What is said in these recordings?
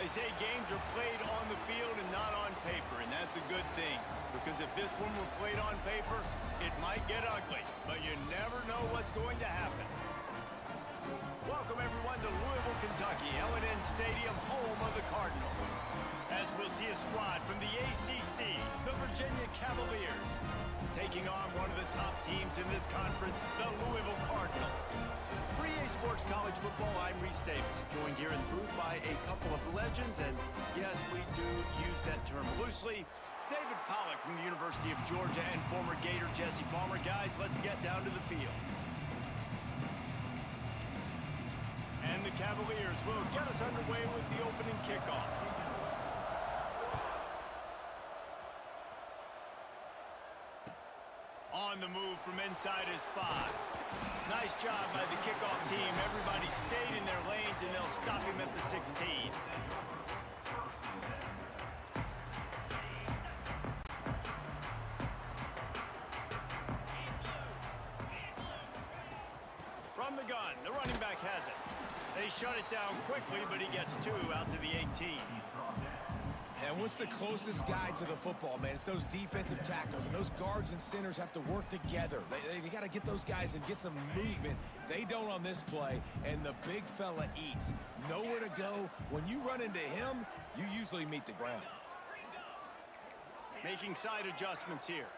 They say games are played on the field and not on paper, and that's a good thing. Because if this one were played on paper, it might get ugly. But you never know what's going to happen. Welcome, everyone, to Louisville, Kentucky, L&N Stadium, home of the Cardinals. As we'll see a squad from the ACC, the Virginia Cavaliers, taking on one of the top teams in this conference, the Louisville Cardinals. For EA Sports College Football, I'm Reese Davis, joined here in the booth by a couple of legends, and yes, we do use that term loosely. David Pollack from the University of Georgia and former Gator Jesse Palmer. Guys, let's get down to the field. And the Cavaliers will get us underway with the opening kickoff. On the move from inside is 5. Nice job by the kickoff team. Everybody stayed in their lanes, and they'll stop him at the 16. From the gun, the running back has it. They shut it down quickly, but he gets 2 out to the 18. And what's the closest guy to the football, man? It's those defensive tackles, and those guards and centers have to work together. They got to get those guys and get some movement. They don't on this play, and the big fella eats. Nowhere to go. When you run into him, you usually meet the ground. Making side adjustments here.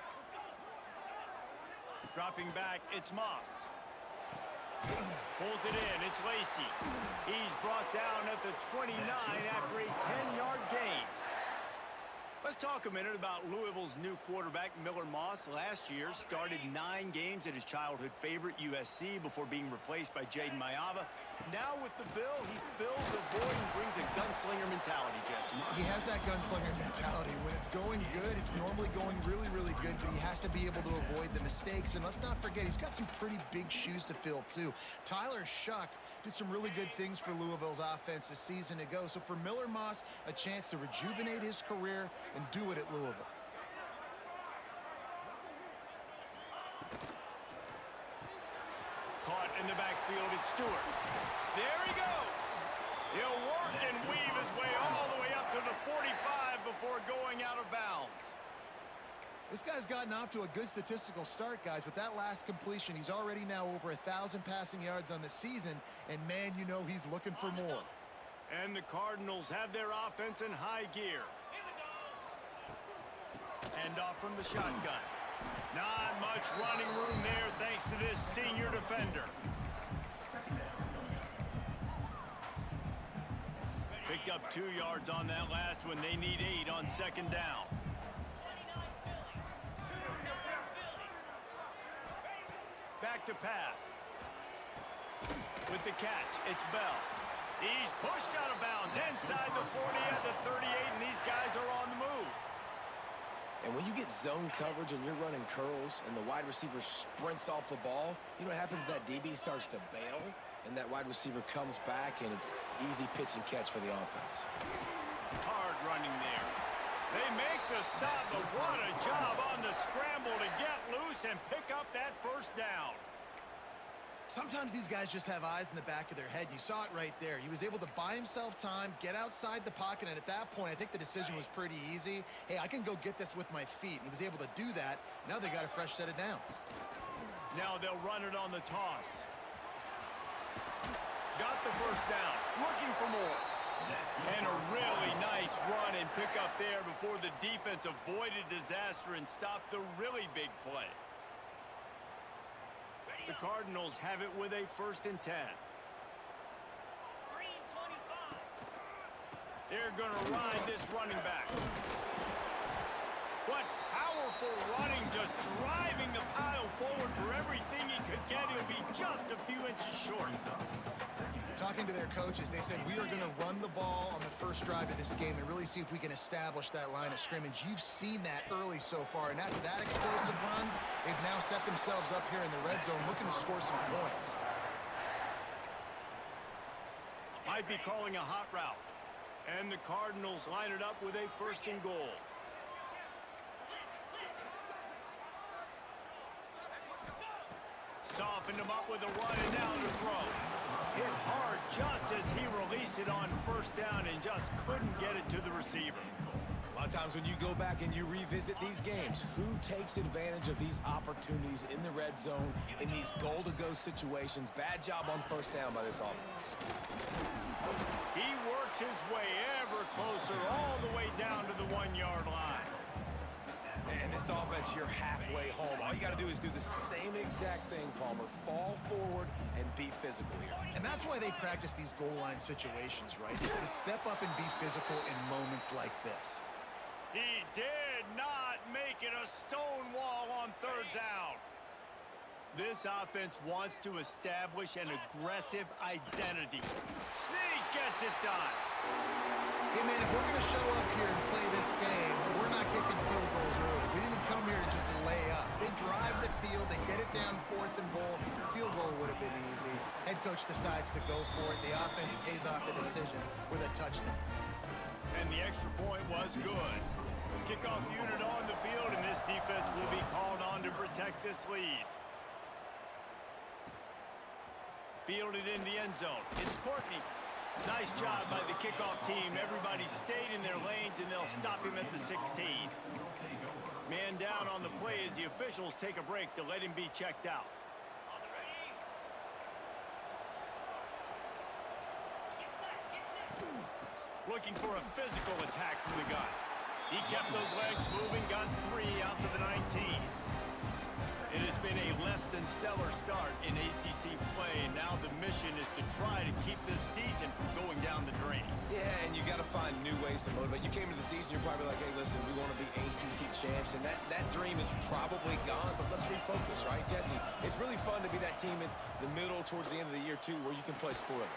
Dropping back, it's Moss. Pulls it in, it's Lacey. He's brought down at the 29 after a 10-yard gain. Let's talk a minute about Louisville's new quarterback, Miller Moss. Last year, started 9 games at his childhood favorite, USC, before being replaced by Jaden Mayava. Now with the Bill, he fills a void and brings a gunslinger mentality, Jesse. He has that gunslinger mentality. When it's going good, it's normally going really, really good, but he has to be able to avoid the mistakes. And let's not forget, he's got some pretty big shoes to fill, too. Tyler Shuck did some really good things for Louisville's offense a season ago. So for Miller Moss, a chance to rejuvenate his career and do it at Louisville. Caught in the backfield, it's Stewart. There he goes. He'll work and weave his way all the way up to the 45 before going out of bounds. This guy's gotten off to a good statistical start, guys. With that last completion, he's already now over 1,000 passing yards on the season, and man, you know he's looking for more. And the Cardinals have their offense in high gear. Hand off from the shotgun. Not much running room there thanks to this senior defender. Picked up 2 yards on that last one. They need 8 on second down. Back to pass. With the catch, it's Bell. He's pushed out of bounds inside the 40 at the 38, and these guys are on the move. And when you get zone coverage and you're running curls and the wide receiver sprints off the ball, you know what happens? That DB starts to bail, and that wide receiver comes back, and it's easy pitch and catch for the offense. Hard running there. They make the stop, but what a job on the scramble to get loose and pick up that first down. Sometimes these guys just have eyes in the back of their head. You saw it right there. He was able to buy himself time, get outside the pocket, and at that point, I think the decision was pretty easy. Hey, I can go get this with my feet. And he was able to do that. Now they got a fresh set of downs. Now they'll run it on the toss. Got the first down. Looking for more. And a really nice run and pick up there before the defense avoided disaster and stopped the really big play. The Cardinals have it with a 1st and 10. They're going to ride this running back. What powerful running, just driving the pile forward for everything he could get. He'll be just a few inches short. Talking to their coaches, they said, we are going to run the ball on the first drive of this game and really see if we can establish that line of scrimmage. You've seen that early so far, and after that explosive run, they've now set themselves up here in the red zone looking to score some points. Might be calling a hot route. And the Cardinals line it up with a 1st and goal. softened him up with a run and now to throw. Hit hard just as he released it on first down and just couldn't get it to the receiver. A lot of times when you go back and you revisit these games, who takes advantage of these opportunities in the red zone, in these goal-to-go situations? Bad job on first down by this offense. He works his way ever closer all the way down to the 1-yard line. And this offense, you're halfway home. All you got to do is do the same exact thing, Palmer. Fall forward and be physical here. And that's why they practice these goal line situations, right? It's to step up and be physical in moments like this. He did not make it a stone wall on third down. This offense wants to establish an aggressive identity. Sneak gets it done. Hey, man, if we're going to show up here and play this game, we're not kicking field goals early. We didn't come here to just lay up. They drive the field. They get it down 4th and goal. Field goal would have been easy. Head coach decides to go for it. The offense pays off the decision with a touchdown. And the extra point was good. Kickoff unit on the field, and this defense will be called on to protect this lead. Fielded in the end zone. It's Courtney. Nice job by the kickoff team. Everybody stayed in their lanes, and they'll stop him at the 16. Man down on the play as the officials take a break to let him be checked out. Looking for a physical attack from the gun. He kept those legs moving, got 3 out to the 19. It has been a less than stellar start in ACC play. Now the mission is to try to keep this season from going down the drain. Yeah, and you got to find new ways to motivate. You came into the season, you're probably like, hey, listen, we want to be ACC champs, and that dream is probably gone, but let's refocus, right, Jesse? It's really fun to be that team in the middle towards the end of the year, too, where you can play spoiler.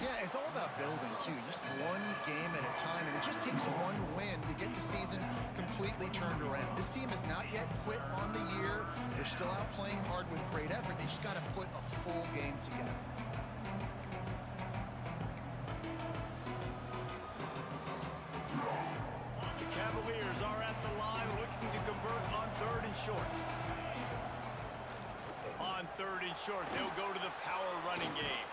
Yeah, it's all about building, too. Just one game at a time, and it just takes one win to get the season completely turned around. This team has not yet quit on the year. They're still out playing hard with great effort. They just got to put a full game together. The Cavaliers are at the line looking to convert on 3rd and short. On 3rd and short, they'll go to the power running game.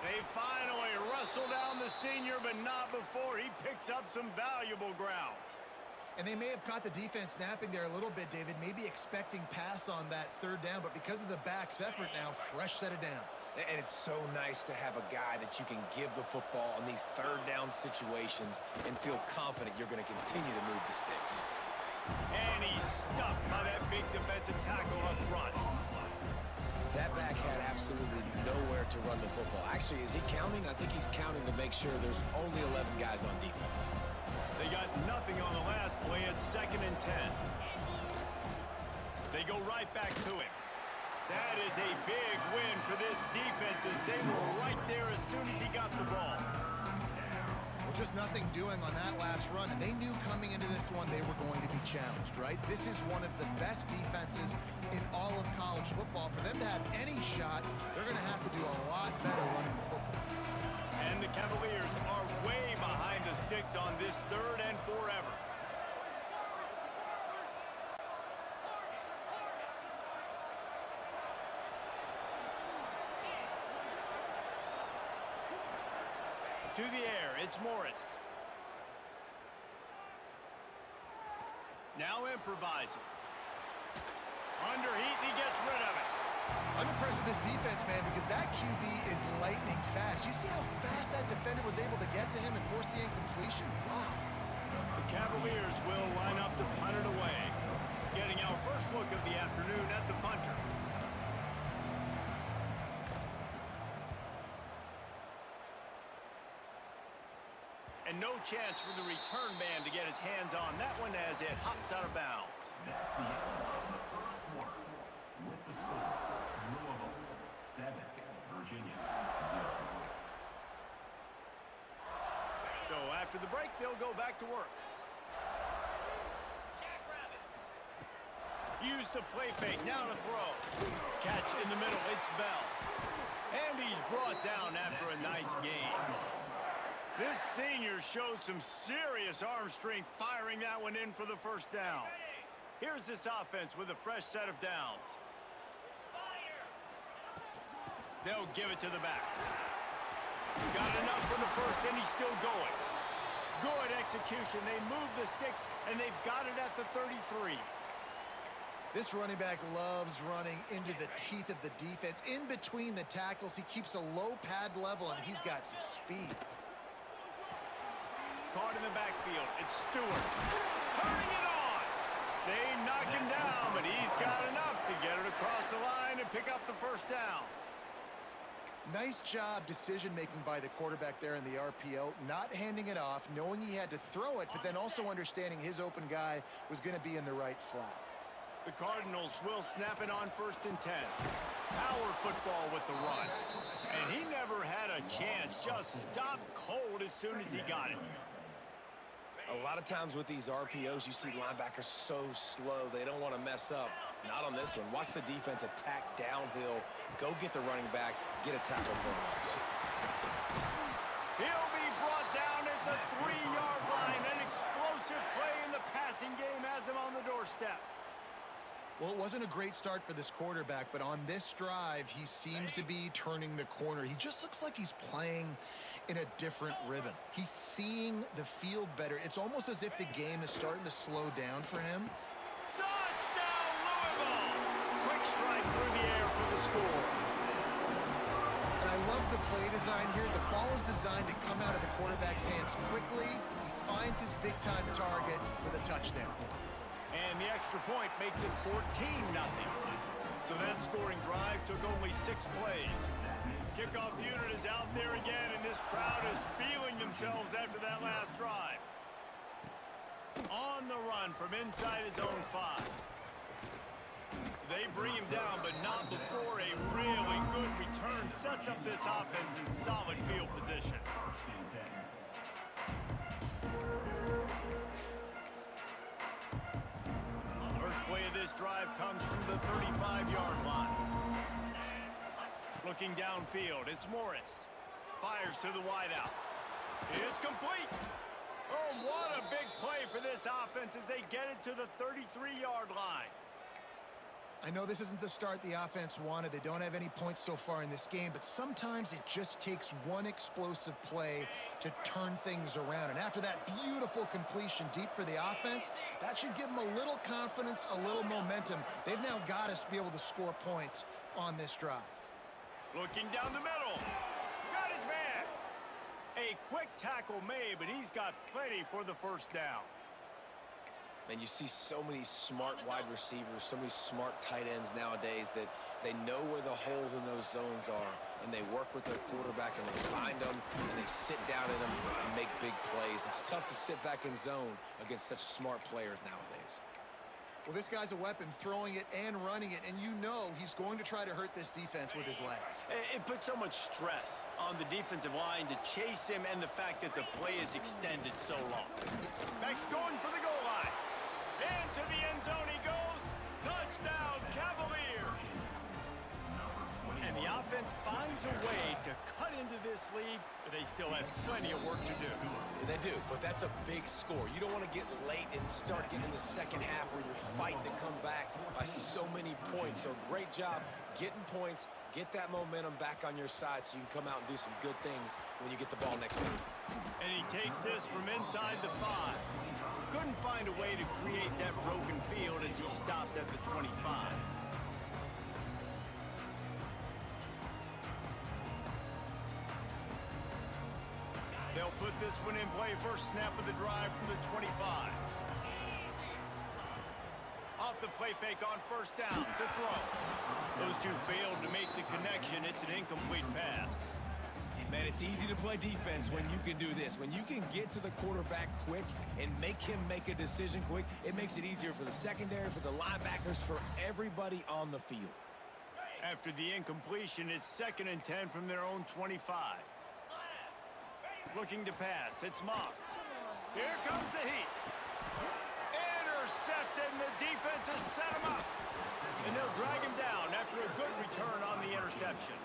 They finally wrestle down the senior, but not before he picks up some valuable ground. And they may have caught the defense snapping there a little bit, David, maybe expecting pass on that 3rd down, but because of the back's effort now, fresh set of downs. And it's so nice to have a guy that you can give the football in these 3rd down situations and feel confident you're going to continue to move the sticks. And he's stuffed by that big defensive tackle up front. That back had absolutely nowhere to run the football. Actually, is he counting? I think he's counting to make sure there's only 11 guys on defense. They got nothing on the last play. It's 2nd and 10. They go right back to him. That is a big win for this defense as they were right there as soon as he got the ball. Well, just nothing doing on that last run, and they knew coming into this one they were going to be challenged, right? This is one of the best defenses in all of college football. For them to have any shot, they're going to have to do a lot better running the football. And the Cavaliers are way behind the sticks on this 3rd and forever. To the air, it's Morris. Now improvising. Under heat, he gets rid of it. I'm impressed with this defense, man, because that QB is lightning fast. You see how fast that defender was able to get to him and force the incompletion? Wow. The Cavaliers will line up to punt it away. Getting our first look of the afternoon at the punter. And no chance for the return man to get his hands on that one as it hops out of bounds. That's the end of the first quarter with the score, Louisville 7, Virginia 0. So after the break, they'll go back to work. Use the play fake, now to throw. Catch in the middle, it's Bell. And he's brought down after a nice gain. This senior showed some serious arm strength firing that one in for the first down. Here's this offense with a fresh set of downs. They'll give it to the back. Got enough for the first, and he's still going. Good execution. They move the sticks, and they've got it at the 33. This running back loves running into the teeth of the defense. In between the tackles, he keeps a low pad level, and he's got some speed. Caught in the backfield. It's Stewart. Turning it on. They knock him down, but he's got enough to get it across the line and pick up the first down. Nice job decision-making by the quarterback there in the RPO, not handing it off, knowing he had to throw it, but then also understanding his open guy was going to be in the right flat. The Cardinals will snap it on 1st and 10. Power football with the run. And he never had a chance. Just stopped cold as soon as he got it. A lot of times with these RPOs, you see linebackers so slow, they don't want to mess up. Not on this one. Watch the defense attack downhill, go get the running back, get a tackle for a loss. He'll be brought down at the 3-yard line. An explosive play in the passing game has him on the doorstep. Well, it wasn't a great start for this quarterback, but on this drive, he seems to be turning the corner. He just looks like he's playing in a different rhythm. He's seeing the field better. It's almost as if the game is starting to slow down for him. Touchdown, Louisville! Quick strike through the air for the score. And I love the play design here. The ball is designed to come out of the quarterback's hands quickly. He finds his big-time target for the touchdown. And the extra point makes it 14-0. So that scoring drive took only 6 plays. Kickoff unit is out there again, and this crowd is feeling themselves after that last drive. On the run from inside his own 5. They bring him down, but not before a really good return sets up this offense in solid field position. First play of this drive comes from the 35-yard line. Looking downfield, it's Morris. Fires to the wideout. It's complete. Oh, what a big play for this offense as they get it to the 33-yard line. I know this isn't the start the offense wanted. They don't have any points so far in this game, but sometimes it just takes one explosive play to turn things around. And after that beautiful completion deep for the offense, that should give them a little confidence, a little momentum. They've now got us to be able to score points on this drive. Looking down the middle. Got his man. A quick tackle made, but he's got plenty for the first down. And you see so many smart wide receivers, so many smart tight ends nowadays that they know where the holes in those zones are, and they work with their quarterback, and they find them, and they sit down in them and make big plays. It's tough to sit back in zone against such smart players nowadays. Well, this guy's a weapon, throwing it and running it, and you know he's going to try to hurt this defense with his legs. It puts so much stress on the defensive line to chase him, and the fact that the play is extended so long. Back's going for the goal line. Into the end zone he goes. Touchdown, Cavaliers. And the offense finds a way to cut into this lead, but they still have plenty of work to do. Yeah, they do, but that's a big score. You don't want to get late and start getting in the second half where you're fighting to come back by so many points. So great job getting points, get that momentum back on your side so you can come out and do some good things when you get the ball next time. And he takes this from inside the 5. Couldn't find a way to create that broken field as he stopped at the 25. They'll put this one in play. First snap of the drive from the 25. Off the play fake on first down to throw. Those two failed to make the connection. It's an incomplete pass. Man, it's easy to play defense when you can do this. When you can get to the quarterback quick and make him make a decision quick, it makes it easier for the secondary, for the linebackers, for everybody on the field. After the incompletion, it's 2nd and 10 from their own 25. Looking to pass, it's Moss. Here comes the heat. Intercepted, and the defense has set him up. And they'll drag him down after a good return on the interception.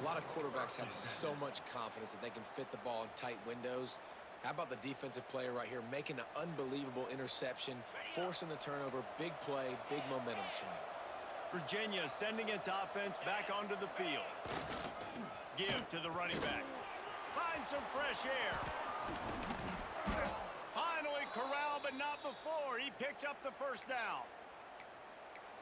A lot of quarterbacks have so much confidence that they can fit the ball in tight windows. How about the defensive player right here making an unbelievable interception, forcing the turnover, big play, big momentum swing. Virginia sending its offense back onto the field. Give to the running back. Find some fresh air. Finally corralled, but not before. He picked up the first down.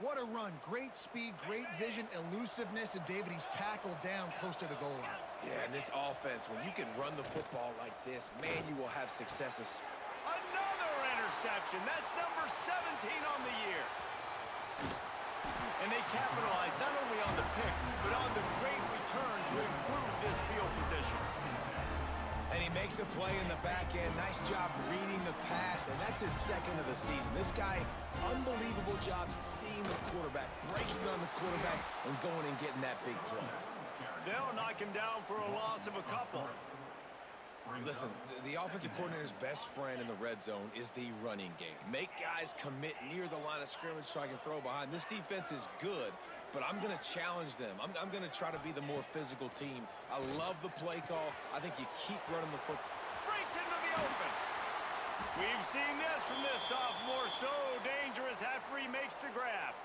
What a run. Great speed, great vision, elusiveness, and David, he's tackled down close to the goal line. Yeah, and this offense, when you can run the football like this, man, you will have success. Another interception. That's number 17 on the year. And they capitalized not only on the pick, but on the great return to improve this field position. And he makes a play in the back end. Nice job reading the pass, and that's his second of the season. This guy, unbelievable job seeing the quarterback, breaking on the quarterback, and going and getting that big play. They'll knock him down for a loss of a couple. Listen, the offensive coordinator's best friend in the red zone is the running game. Make guys commit near the line of scrimmage so I can throw behind. This defense is good, but I'm going to challenge them. I'm going to try to be the more physical team. I love the play call. I think you keep running the football. Breaks into the open. We've seen this from this sophomore, so dangerous after he makes the grab.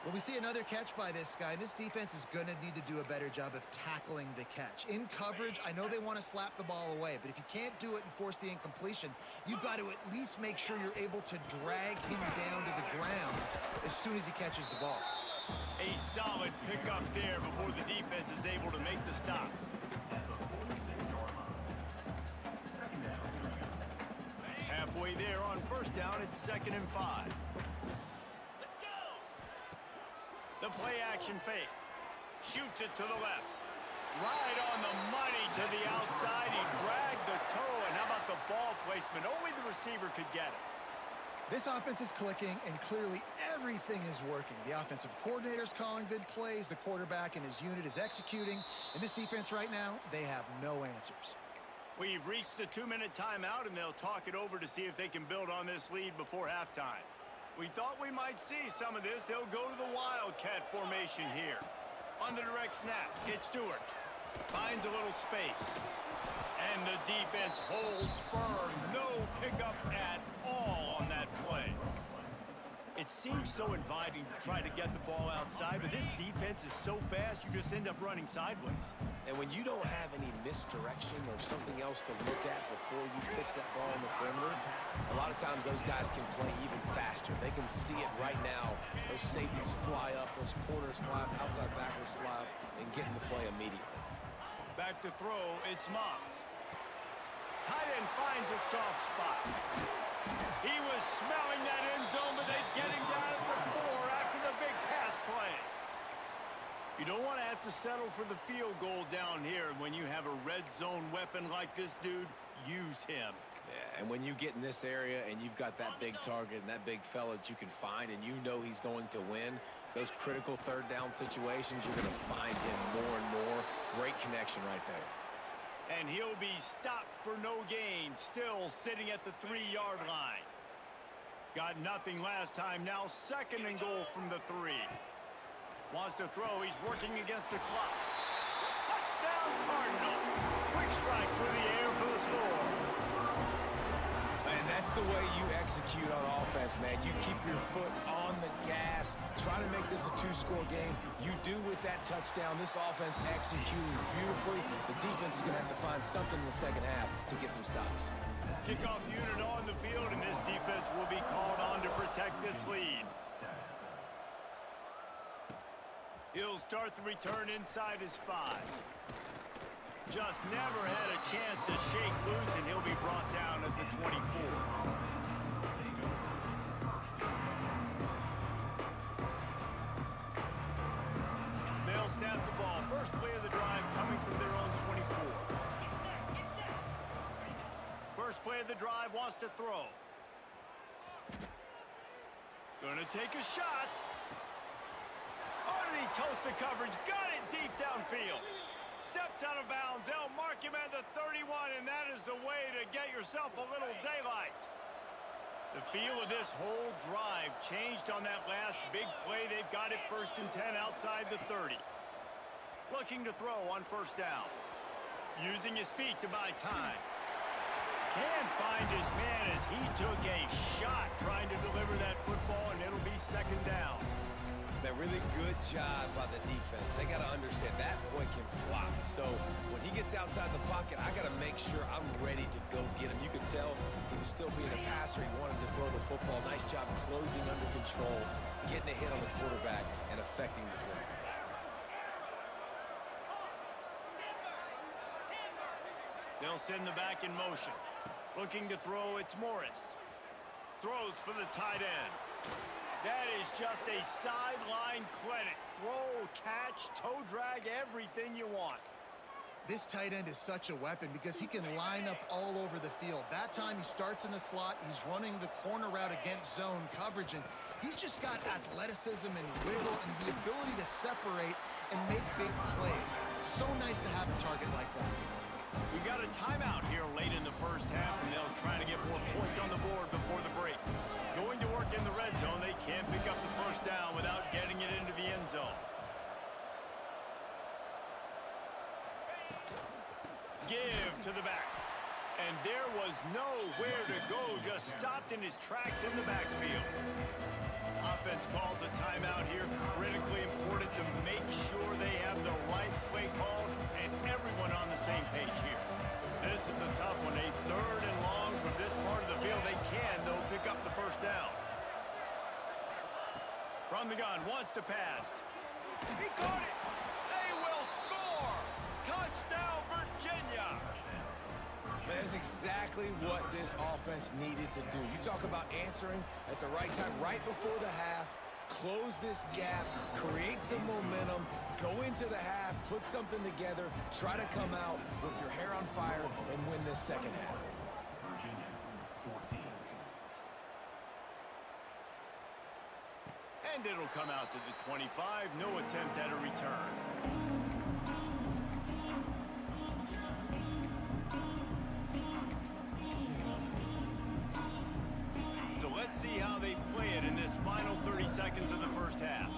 Well, we see another catch by this guy. This defense is going to need to do a better job of tackling the catch. In coverage, I know they want to slap the ball away, but if you can't do it and force the incompletion, you've got to at least make sure you're able to drag him down to the ground as soon as he catches the ball. A solid pickup there before the defense is able to make the stop. Halfway there on first down, it's 2nd and 5. The play-action fake. Shoots it to the left. Right on the money to the outside. He dragged the toe, and how about the ball placement? Only the receiver could get it. This offense is clicking, and clearly everything is working. The offensive coordinator's calling good plays. The quarterback and his unit is executing. And this defense right now, they have no answers. We've reached the 2-minute timeout, and they'll talk it over to see if they can build on this lead before halftime. We thought we might see some of this. They'll go to the Wildcat formation here. On the direct snap, it's Stewart. Finds a little space. And the defense holds firm. No pickup at all on that play. It seems so inviting to try to get the ball outside, but this defense is so fast, you just end up running sideways. And when you don't have any misdirection or something else to look at before you pitch that ball on the perimeter, a lot of times those guys can play even faster. They can see it right now. Those safeties fly up, those corners fly up, outside backers fly up, and get in the play immediately. Back to throw, it's Moss. Tight end finds a soft spot. He was smelling that end zone, but they get him down at the 4 after the big pass play. You don't want to have to settle for the field goal down here. When you have a red zone weapon like this dude, use him. Yeah, and when you get in this area and you've got that big target and that big fella that you can find and you know he's going to win, those critical third down situations, you're going to find him more and more. Great connection right there. And he'll be stopped for no gain, still sitting at the 3-yard line. Got nothing last time, now 2nd and goal from the 3. Wants to throw, he's working against the clock. Touchdown Cardinals. Quick strike through the air for the score. And that's the way you execute on offense, man. You keep your foot on the gas, try to make this a 2-score game. You do with that touchdown. This offense executing beautifully. The defense is going to have to find something in the second half to get some stops. Kickoff unit on the field, and this defense will be called on to protect this lead. He'll start the return inside his 5. Just never had a chance to shake loose, and he'll be brought down at the 24. They'll snap the ball. First play of the drive coming from their own 24. First play of the drive, wants to throw. Gonna take a shot. Oh, did he toast the coverage? Got it deep downfield. Steps out of bounds. They'll mark him at the 31, and that is the way to get yourself a little daylight. The feel of this whole drive changed on that last big play. They've got it 1st and 10 outside the 30. Looking to throw on first down. Using his feet to buy time. Can't find his man as he took a shot trying to deliver that football, and it'll be 2nd down. Man, really good job by the defense. They got to understand that boy can fly. So when he gets outside the pocket, I got to make sure I'm ready to go get him. You could tell he was still being a passer. He wanted to throw the football. Nice job closing under control, getting a hit on the quarterback, and affecting the throw. They'll send the back in motion. Looking to throw, it's Morris. Throws for the tight end. That is just a sideline credit. Throw, catch, toe drag, everything you want. This tight end is such a weapon because he can line up all over the field. That time he starts in the slot. He's running the corner route against zone coverage, and he's just got athleticism and wiggle and the ability to separate and make big plays. It's so nice to have a target like that. We got a timeout here late in the first half, and they'll try to get more points on the board before the break. Going to work in the red zone, they can't pick up the first down without getting it into the end zone. Give to the back. And there was nowhere to go, just stopped in his tracks in the backfield. Offense calls a timeout here. Critically important to make sure they have the right play called and everyone on the same page here. This is a tough one. A third and long from this part of the field. They can, though, pick up the first down. From the gun, wants to pass. He caught it. They will score. Touchdown, Virginia. That is exactly what this offense needed to do. You talk about answering at the right time, right before the half, close this gap, create some momentum, go into the half, put something together, try to come out with your hair on fire and win this second half. Virginia, 14. And it'll come out to the 25. No attempt at a return. So let's see how they play it in this final 30 seconds of the first half.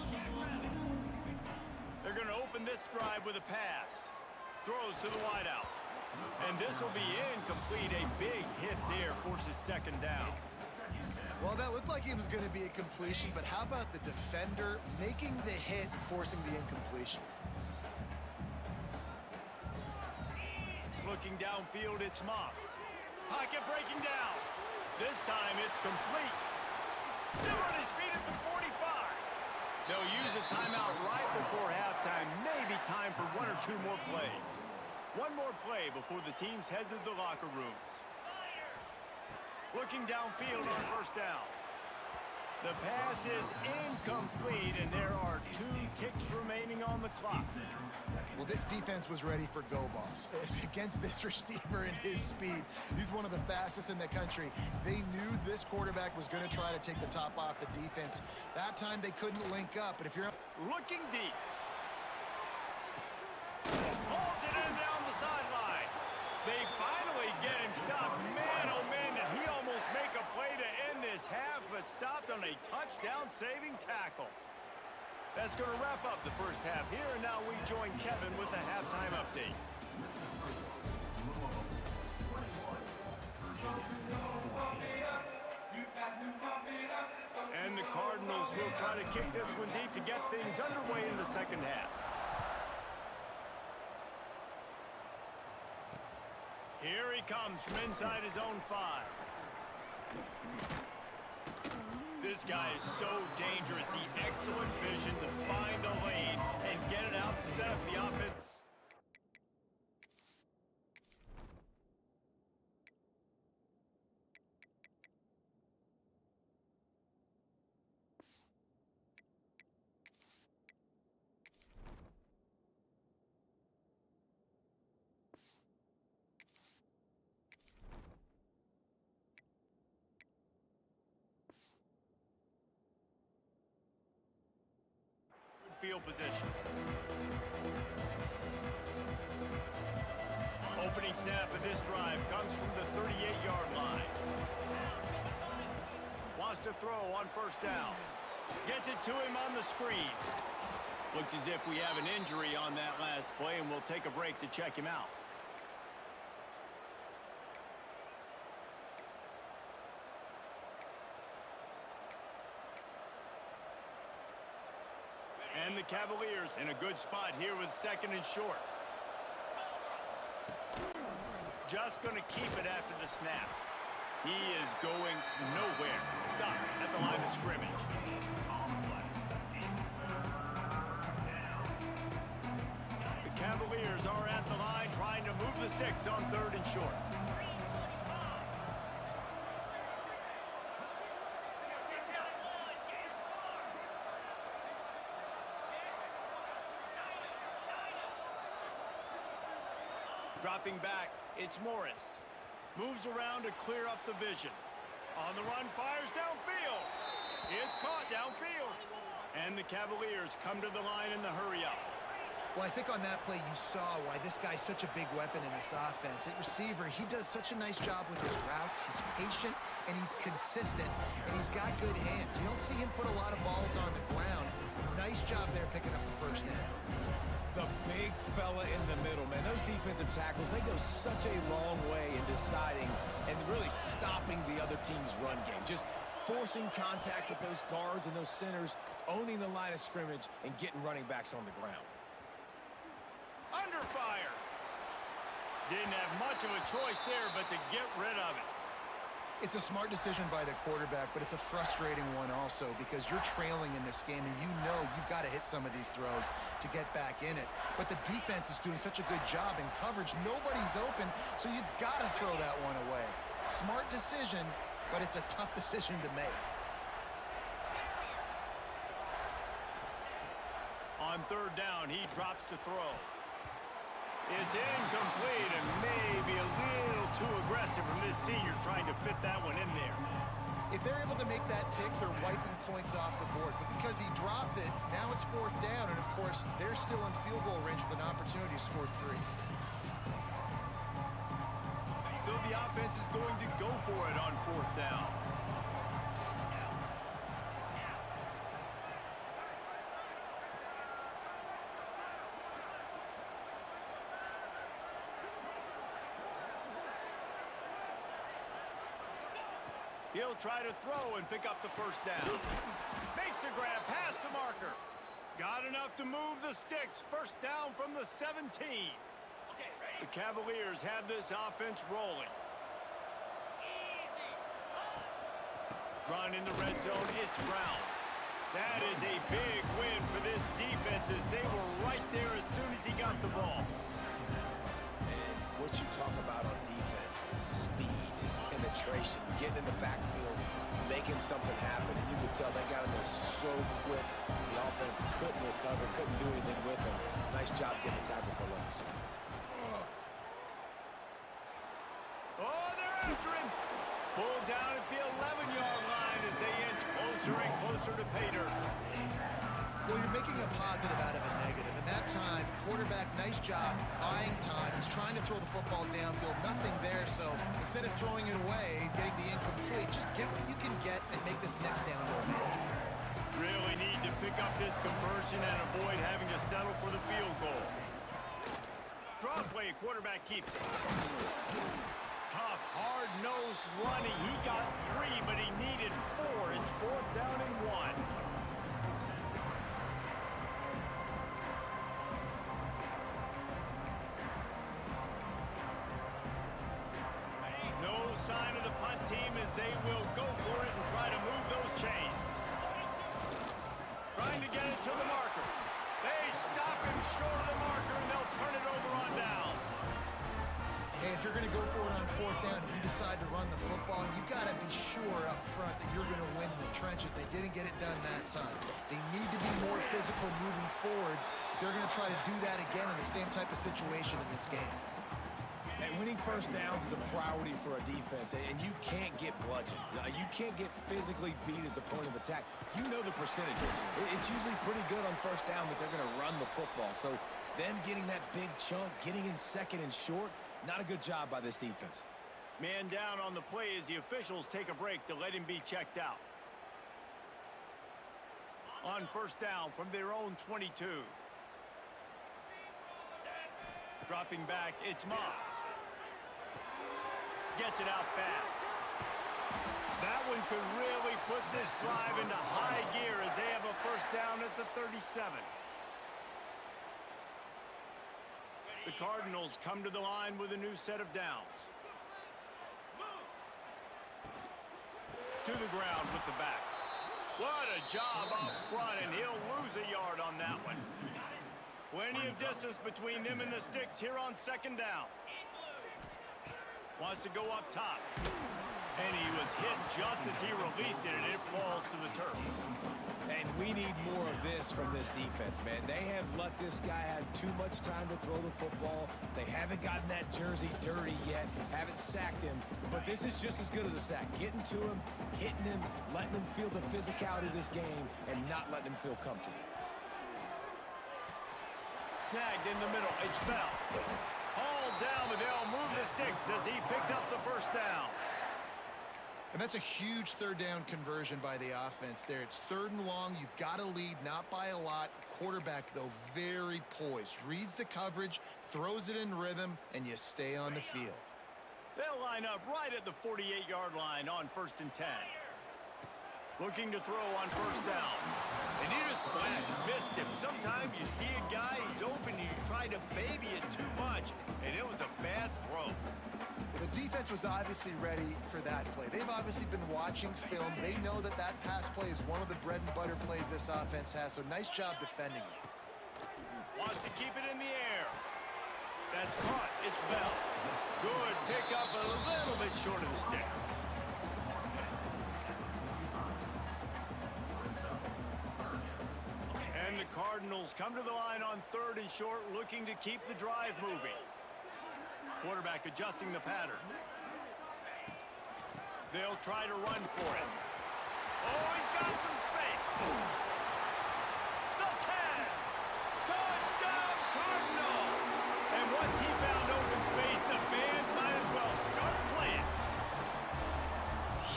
They're going to open this drive with a pass. Throws to the wideout. And this will be incomplete. A big hit there forces second down. Well, that looked like it was going to be a completion, but how about the defender making the hit and forcing the incompletion? Looking downfield, it's Moss. Pocket breaking down. This time it's complete. Still on his feet at the 45. They'll use a timeout right before halftime. Maybe time for one or two more plays. One more play before the teams head to the locker rooms. Looking downfield on first down. The pass is incomplete, and there are 2 ticks remaining on the clock. Well, this defense was ready for go balls. Against this receiver and his speed, he's one of the fastest in the country. They knew this quarterback was going to try to take the top off the defense. That time they couldn't link up, but if you're Looking deep. Pulls it in down the sideline. They finally get him stopped. Man, oh man, did he almost make a play to end this half, but stopped on a touchdown-saving tackle. That's going to wrap up the first half here, and now we join Kevin with the halftime update. And the Cardinals will try to kick this one deep to get things underway in the second half. Here he comes from inside his own 5. This guy is so dangerous. The excellent vision to find a lane and get it out and set up the offense. Field position. Opening snap of this drive comes from the 38-yard line. Wants to throw on first down. Gets it to him on the screen. Looks as if we have an injury on that last play, and we'll take a break to check him out. Cavaliers in a good spot here with second and short. Just going to keep it after the snap. He is going nowhere. Stop at the line of scrimmage. The Cavaliers are at the line trying to move the sticks on third and short. Dropping back, it's Morris. Moves around to clear up the vision. On the run, fires downfield. It's caught downfield. And the Cavaliers come to the line in the hurry-up. Well, I think on that play you saw why this guy's such a big weapon in this offense. At receiver, he does such a nice job with his routes. He's patient, and he's consistent, and he's got good hands. You don't see him put a lot of balls on the ground. Nice job there picking up the first down. The big fella in the middle, man. Those defensive tackles, they go such a long way in deciding and really stopping the other team's run game. Just forcing contact with those guards and those centers, owning the line of scrimmage, and getting running backs on the ground. Under fire. Didn't have much of a choice there, but to get rid of it. It's a smart decision by the quarterback, but it's a frustrating one also because you're trailing in this game and you know you've got to hit some of these throws to get back in it. But the defense is doing such a good job in coverage. Nobody's open, so you've got to throw that one away. Smart decision, but it's a tough decision to make. On third down, he drops to throw. It's incomplete and maybe a little too aggressive from this senior trying to fit that one in there. If they're able to make that pick, they're wiping points off the board. But because he dropped it, now it's fourth down. And, of course, they're still in field goal range with an opportunity to score 3. So the offense is going to go for it on fourth down. He'll try to throw and pick up the first down. Makes a grab past the marker. Got enough to move the sticks. First down from the 17. The Cavaliers have this offense rolling. Run in the red zone. It's Brown. That is a big win for this defense as they were right there as soon as he got the ball. And what you talk about on defense is speed, is penetration, getting in the backfield, making something happen. And you could tell they got in there so quick. The offense couldn't recover, couldn't do anything with them. Nice job getting the tackle for loss. Oh, they're after him. Pulled down at the 11-yard line as they inch closer and closer to pay dirt. Well, you're making a positive out of a negative. And that time, quarterback, nice job, buying time. He's trying to throw the football downfield. Nothing there, so instead of throwing it away, getting the incomplete, just get what you can get and make this next down goal manageable. Really need to pick up this conversion and avoid having to settle for the field goal. Draw play, quarterback keeps it. Tough, hard-nosed running. He got 3, but he needed 4. It's fourth down and 1. No sign of the punt team as they will go for it and try to move those chains. Trying to get it to the marker. They stop him short of the marker, and they'll turn it over on downs. Hey, if you're going to go for it on fourth down and you decide to run the football, you've got to be sure up front that you're going to win in the trenches. They didn't get it done that time. They need to be more physical moving forward. They're going to try to do that again in the same type of situation in this game. And winning first downs is a priority for a defense, and you can't get bludgeoned. You can't get physically beat at the point of attack. You know the percentages. It's usually pretty good on first down that they're going to run the football. So them getting that big chunk, getting in second and short, not a good job by this defense. Man down on the play as the officials take a break to let him be checked out. On first down from their own 22. Dropping back, it's Moss. Gets it out fast. That one could really put this drive into high gear as they have a first down at the 37. The Cardinals come to the line with a new set of downs. To the ground with the back. What a job up front, and he'll lose a yard on that one. Plenty of distance between them and the sticks here on second down. Wants to go up top. And he was hit just as he released it, and it falls to the turf. And we need more of this from this defense, man. They have let this guy have too much time to throw the football. They haven't gotten that jersey dirty yet, haven't sacked him. But this is just as good as a sack. Getting to him, hitting him, letting him feel the physicality of this game, and not letting him feel comfortable. Snagged in the middle. It's Bell. Hauled down, but they'll move the sticks as he picks up the first down. And that's a huge third down conversion by the offense there. It's 3rd and long. You've got to lead, not by a lot. Quarterback, though, very poised. Reads the coverage, throws it in rhythm, and you stay on the field. They'll line up right at the 48-yard line on 1st and 10. Looking to throw on 1st down. And he just flat missed him. Sometimes you see a guy, he's open, and you try to baby it too much, and it was a bad throw. The defense was obviously ready for that play. They've obviously been watching film. They know that that pass play is one of the bread and butter plays this offense has, so nice job defending it. Wants to keep it in the air. That's caught. It's Bell. Good pickup, a little bit short of the sticks. And the Cardinals come to the line on 3rd and short, looking to keep the drive moving. Quarterback adjusting the pattern. They'll try to run for it. Oh, he's got some space. The 10. Touchdown, Cardinals. And once he found open space, the band might as well start playing.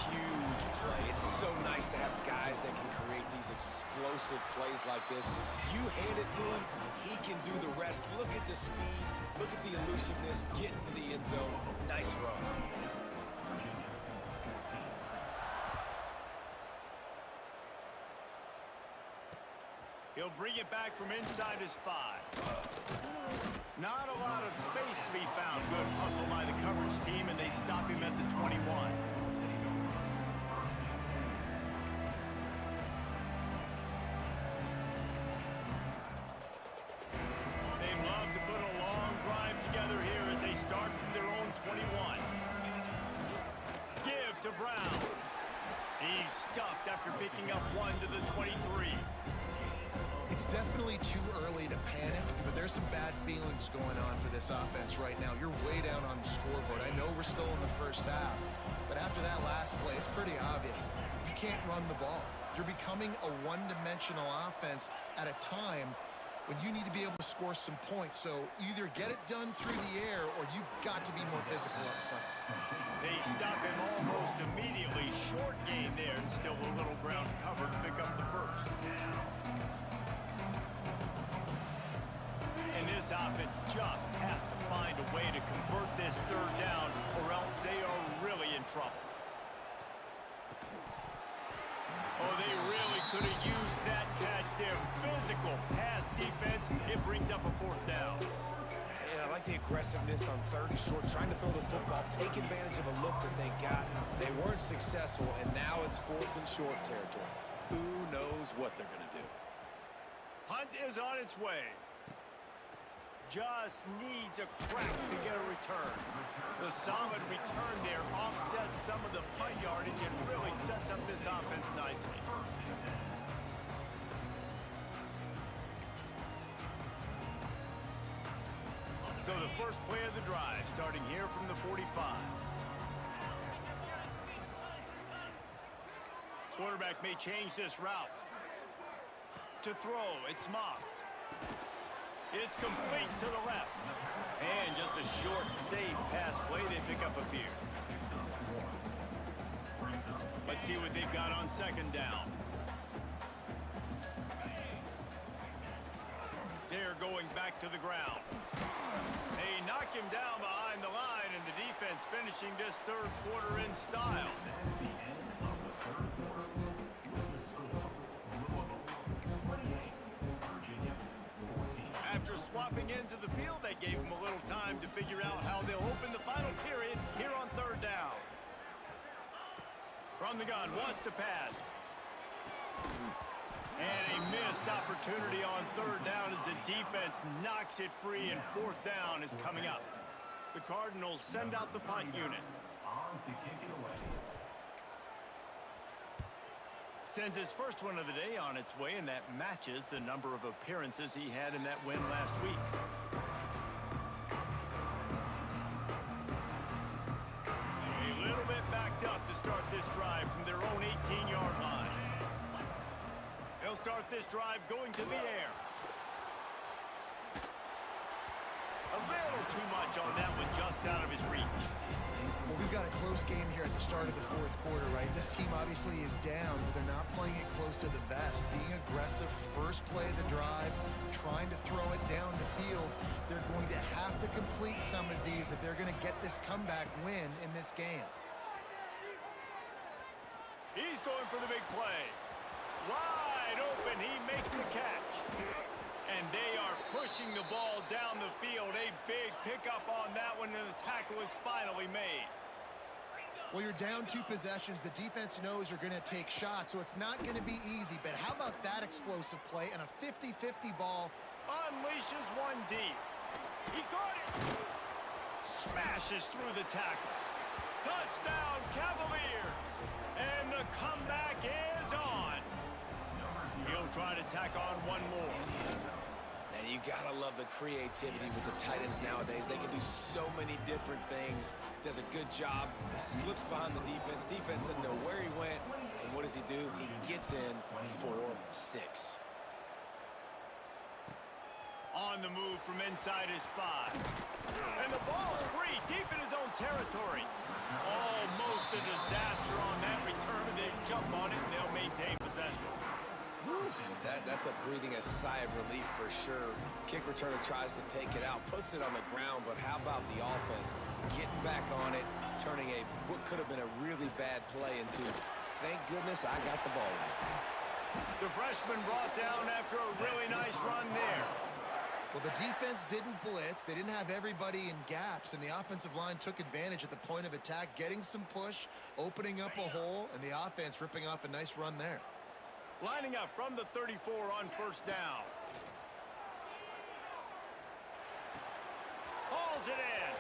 Huge play. It's so nice to have guys that can create these explosive plays like this. You hand it to him, he can do the rest. Look at the speed. Look at the elusiveness, getting to the end zone. Nice run. He'll bring it back from inside his 5. Not a lot of space to be found. Good hustle by the coverage team, and they stop him at the 21. Start from their own 21. Give to Brown. He's stuffed after picking up 1 to the 23. It's definitely too early to panic, but there's some bad feelings going on for this offense right now. You're way down on the scoreboard. I know we're still in the first half, but after that last play, it's pretty obvious. You can't run the ball. You're becoming a one-dimensional offense at a time when you need to be able to score some points. So either get it done through the air or you've got to be more physical up front. They stop him almost immediately. Short gain there, and still a little ground to cover to pick up the first. And this offense just has to find a way to convert this 3rd down, or else they are really in trouble. Oh, they really could have used that catch there. Physical pass defense. It brings up a 4th down. And I like the aggressiveness on 3rd and short, trying to throw the football, take advantage of a look that they got. They weren't successful, and now it's 4th and short territory. Who knows what they're going to do? Hunt is on its way. Just needs a crack to get a return. The solid return there offsets some of the punt yardage and really sets up this offense nicely. So the first play of the drive starting here from the 45. Quarterback may change this route. To throw, it's Moss. It's complete to the left. And just a short, safe pass play. They pick up a few. Let's see what they've got on 2nd down. They're going back to the ground. They knock him down behind the line, and the defense finishing this 3rd quarter in style. After swapping in ends of the field. That gave them a little time to figure out how they'll open the final period here on third down. From the gun, wants to pass. And a missed opportunity on third down as the defense knocks it free, and fourth down is coming up. The Cardinals send out the punt unit. On to kick it away. Sends his first one of the day on its way, and that matches the number of appearances he had in that win last week. A little bit backed up to start this drive from their own 18-yard line. They'll start this drive going to the air. A little too much on that one, just out of his reach. Well, we've got a close game here at the start of the fourth quarter, right? This team obviously is down, but they're not playing it close to the vest. Being aggressive, first play of the drive, trying to throw it down the field. They're going to have to complete some of these if they're going to get this comeback win in this game. He's going for the big play. Wide open, he makes the catch. And they are pushing the ball down the field. A big pickup on that one, and the tackle is finally made. Well, you're down 2 possessions. The defense knows you're going to take shots, so it's not going to be easy. But how about that explosive play and a 50-50 ball? Unleashes one deep. He caught it. Smashes through the tackle. Touchdown, Cavaliers. And the comeback is on. He'll try to tack on one more. And you gotta love the creativity with the tight ends nowadays. They can do so many different things. Does a good job. He slips behind the defense. Defense doesn't know where he went. And what does he do? He gets in for 6. On the move from inside his 5. And the ball's free, deep in his own territory. Almost a disaster on that return, and they jump on it, and they'll maintain possession. That's a breathing a sigh of relief for sure. Kick returner tries to take it out, puts it on the ground, but how about the offense getting back on it, turning what could have been a really bad play into, thank goodness I got the ball in it. The freshman brought down after a really nice run there. Well, the defense didn't blitz. They didn't have everybody in gaps, and the offensive line took advantage at the point of attack, getting some push, opening up a hole, and the offense ripping off a nice run there. Lining up from the 34 on first down. Hauls it in.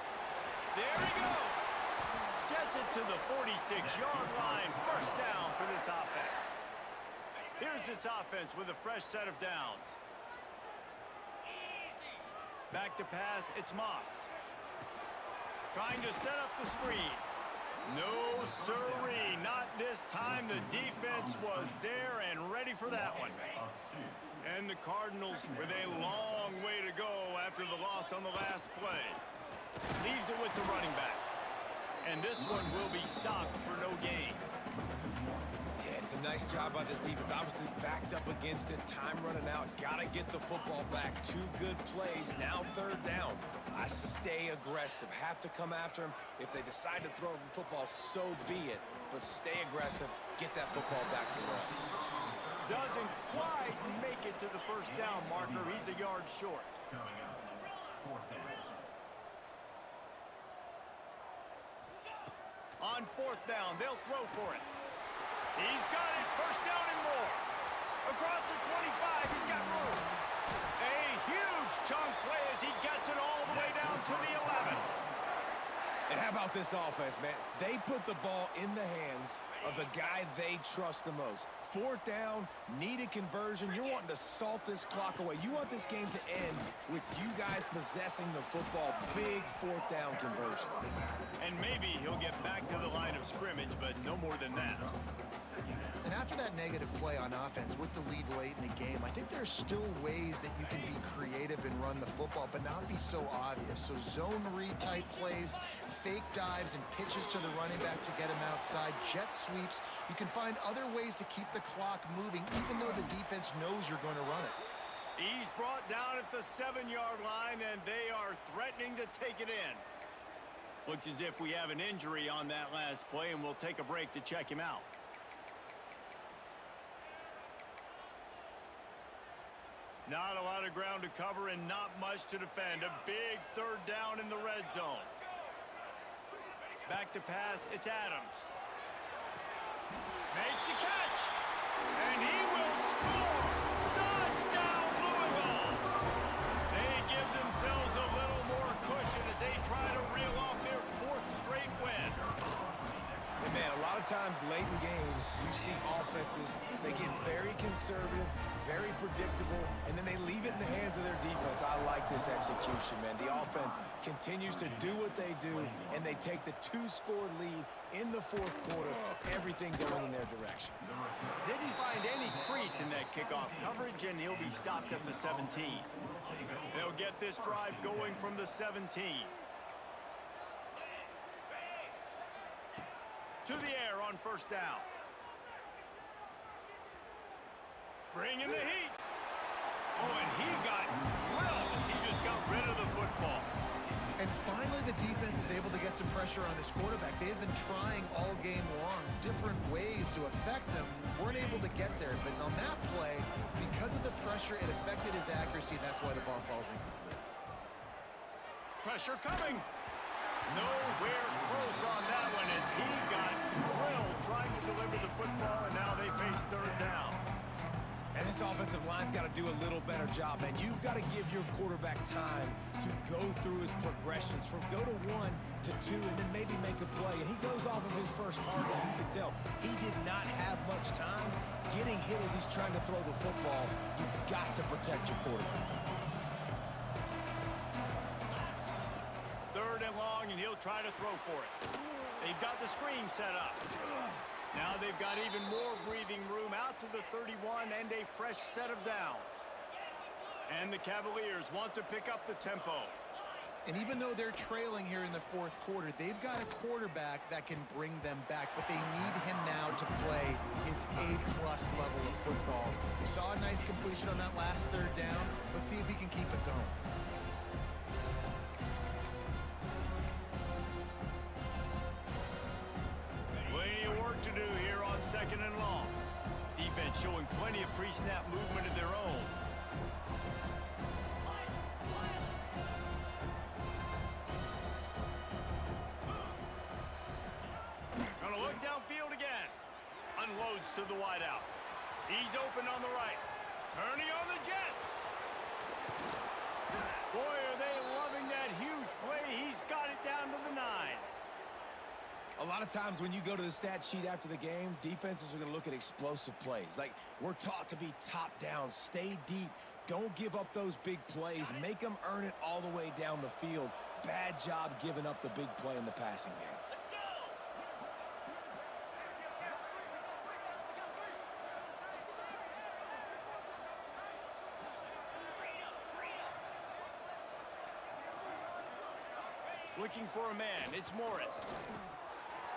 There he goes. Gets it to the 46-yard line. First down for this offense. Here's this offense with a fresh set of downs. Back to pass, it's Moss. Trying to set up the screen. No sirree, not this time. The defense was there and ready for that one. And the Cardinals with a long way to go after the loss on the last play. Leaves it with the running back. And this one will be stopped for no gain. Yeah, it's a nice job by this defense. Obviously backed up against it. Time running out. Got to get the football back. 2 good plays. Now third down. I stay aggressive. Have to come after him. If they decide to throw the football, so be it. But stay aggressive. Get that football back for the offense. Doesn't quite make it to the first down marker. He's a yard short. Coming up, fourth down. On fourth down, they'll throw for it. He's got it. First down and more. Across the 25, he's got room. A huge chunk play as he gets it all the way down to the 11. And how about this offense, man? They put the ball in the hands of the guy they trust the most. Fourth down, needed conversion. You're wanting to salt this clock away. You want this game to end with you guys possessing the football. Big fourth down conversion. And maybe he'll get back to the line of scrimmage, but no more than that. And after that negative play on offense with the lead late in the game, I think there's still ways that you can be creative and run the football, but not be so obvious. So zone read type plays, fake dives, and pitches to the running back to get him outside, jet sweeps. You can find other ways to keep the clock moving, even though the defense knows you're going to run it. He's brought down at the 7-yard line, and they are threatening to take it in. Looks as if we have an injury on that last play, and we'll take a break to check him out. Not a lot of ground to cover and not much to defend. A big third down in the red zone. Back to pass, it's Adams. Makes the catch. And he will score. Touchdown, Louisville. They give themselves a little more cushion as they try to reel off their fourth straight win. And man, a lot of times late in games, you see offenses, they get very conservative, very predictable, and then they leave it in the hands of their defense. I like this execution, man. The offense continues to do what they do, and they take the 2-score lead in the fourth quarter, everything going in their direction. Didn't find any crease in that kickoff coverage, and he'll be stopped at the 17. They'll get this drive going from the 17. To the air on first down. Bringing the heat. Oh, and he got drilled as he just got rid of the football. And finally, the defense is able to get some pressure on this quarterback. They had been trying all game long different ways to affect him. Weren't able to get there, but on that play, because of the pressure, it affected his accuracy. That's why the ball falls incomplete. Pressure coming. Nowhere close on that one as he got drilled trying to deliver the football, and now they face third down. And this offensive line's got to do a little better job, man. You've got to give your quarterback time to go through his progressions from go to 1 to 2 and then maybe make a play. And he goes off of his first target, and you can tell he did not have much time getting hit as he's trying to throw the football. You've got to protect your quarterback. Third and long, and he'll try to throw for it. They've got the screen set up. Now they've got even more breathing room out to the 31 and a fresh set of downs. And the Cavaliers want to pick up the tempo. And even though they're trailing here in the fourth quarter, they've got a quarterback that can bring them back, but they need him now to play his A-plus level of football. We saw a nice completion on that last third down. Let's see if he can keep it going. To do here on second and long. Defense showing plenty of pre-snap movement of their own. Gonna look downfield again. Unloads to the wideout. He's open on the right. Turning on the Jets. Boy, are they loving that huge play. He's got it down to the 9s. A lot of times when you go to the stat sheet after the game, defenses are going to look at explosive plays. Like, we're taught to be top down, stay deep, don't give up those big plays, make them earn it all the way down the field. Bad job giving up the big play in the passing game. Looking for a man, it's Morris.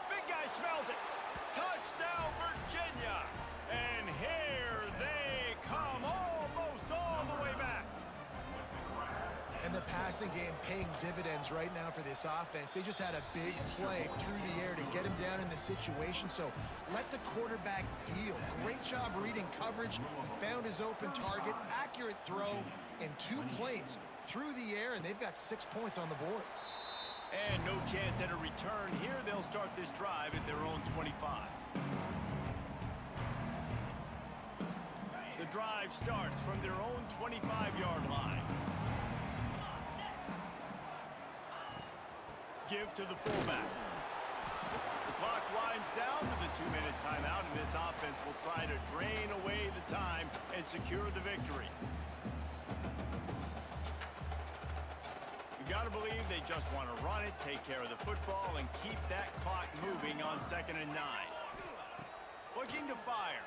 Big guy smells it. Touchdown, Virginia. And here they come, almost all the way back. And the passing game paying dividends right now for this offense. They just had a big play through the air to get him down in the situation. So let the quarterback deal. Great job reading coverage. He found his open target, accurate throw, and 2 plays through the air, and they've got 6 points on the board. And no chance at a return here. They'll start this drive at their own 25. The drive starts from their own 25-yard line. Give to the fullback. The clock winds down to the 2-minute timeout, and this offense will try to drain away the time and secure the victory. You got to believe they just want to run it, take care of the football, and keep that clock moving on 2nd and 9. Looking to fire.